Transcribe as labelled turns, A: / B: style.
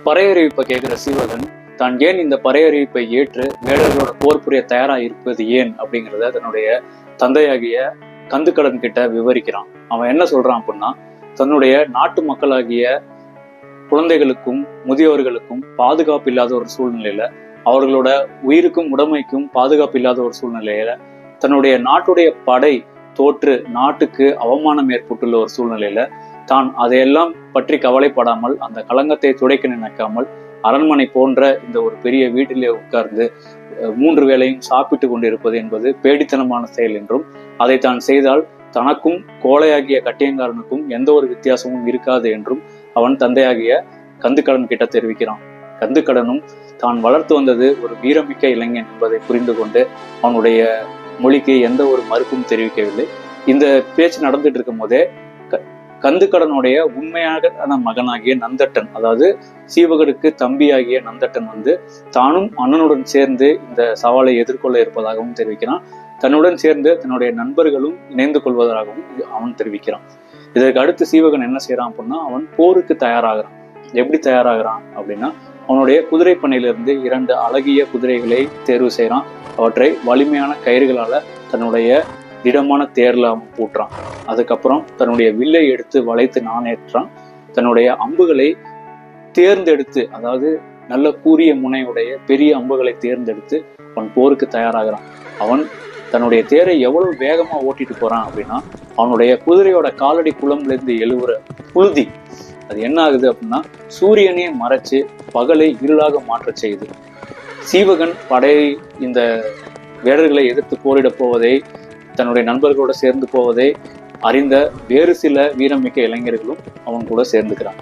A: பறையறிவிப்பை கேட்கிற சீவகன் தான் ஏன் இந்த பறையறிவிப்பை ஏற்று வேடர்களோட போர் புரிய தயாரா இருப்பது ஏன் அப்படிங்கிறத தன்னுடைய தந்தையாகிய கந்துக்கடன் கிட்ட விவரிக்கிறான். அவன் என்ன சொல்றான் அப்படின்னா, தன்னுடைய நாட்டு மக்களாகிய குழந்தைகளுக்கும் முதியவர்களுக்கும் பாதுகாப்பு இல்லாத ஒரு சூழ்நிலையில, அவர்களோட உயிருக்கும் உடைமைக்கும் பாதுகாப்பு இல்லாத ஒரு சூழ்நிலையில, தன்னுடைய நாட்டுடைய படை தோற்று நாட்டுக்கு அவமானம் ஏற்பட்டுள்ள ஒரு சூழ்நிலையில தான் அதையெல்லாம் பற்றி கவலைப்படாமல், அந்த களங்கத்தை துடைக்க நினைக்காமல், அரண்மனை போன்ற இந்த ஒரு பெரிய வீட்டிலே உட்கார்ந்து 3 வேளையும் சாப்பிட்டு கொண்டிருப்பது என்பது பேடித்தனமான செயல் என்றும், அதை தான் செய்தால் தனக்கும் கோழையாகிய கட்டியங்காரனுக்கும் எந்த ஒரு வித்தியாசமும் இருக்காது என்றும் அவன் தந்தையாகிய கந்துக்கடன் கிட்ட தெரிவிக்கிறான். கந்துக்கடனும் தான் வளர்த்து வந்தது ஒரு வீரமிக்க இளைஞன் என்பதை புரிந்து கொண்டு அவனுடைய மொழிக்கு எந்த ஒரு மறுப்பும் தெரிவிக்கவில்லை. இந்த பேச்சு நடந்துட்டு இருக்கும் போதே கந்துக்கடனுடைய உண்மையான மகனாகிய நந்தட்டன், அதாவது சீவகனுக்கு தம்பியாகிய நந்தட்டன் தானும் அண்ணனுடன் சேர்ந்து இந்த சவாலை எதிர்கொள்ள இருப்பதாகவும் தெரிவிக்கிறான். தன்னுடன் சேர்ந்து தன்னுடைய நண்பர்களும் இணைந்து கொள்வதாகவும் அவன் தெரிவிக்கிறான். இதற்கு அடுத்து சீவகன் என்ன செய்யறான் அப்படின்னா, அவன் போருக்கு தயாராகிறான். எப்படி தயாராகிறான் அப்படின்னா, அவனுடைய குதிரை பண்ணையிலிருந்து 2 அழகிய குதிரைகளை தேர்வு செய்யறான். அவற்றை வலிமையான கயிறுகளால தன்னுடைய திடமான தேர்ல அவன் பூட்டுறான். அதுக்கப்புறம் தன்னுடைய வில்லை எடுத்து வளைத்து நாணேற்றான். தன்னுடைய அம்புகளை தேர்ந்தெடுத்து, அதாவது நல்ல கூரிய முனையுடைய பெரிய அம்புகளை தேர்ந்தெடுத்து அவன் போருக்கு தயாராகிறான். அவன் தன்னுடைய தேரை எவ்வளவு வேகமா ஓட்டிட்டு போறான் அப்படின்னா, அவனுடைய குதிரையோட காலடி குளம்லேருந்து எழுவுற புழுதி அது என்ன ஆகுது அப்படின்னா, சூரியனையே மறைச்சு பகலை இருளாக மாற்ற செய்யுது. சீவகன் படை இந்த வேடர்களை எதிர்த்து போரிட போவதை, தன்னுடைய நண்பர்களோட சேர்ந்து போவதை அறிந்த வேறு சில வீரமிக்க இளைஞர்களும் அவன் கூட சேர்ந்துக்கிறான்.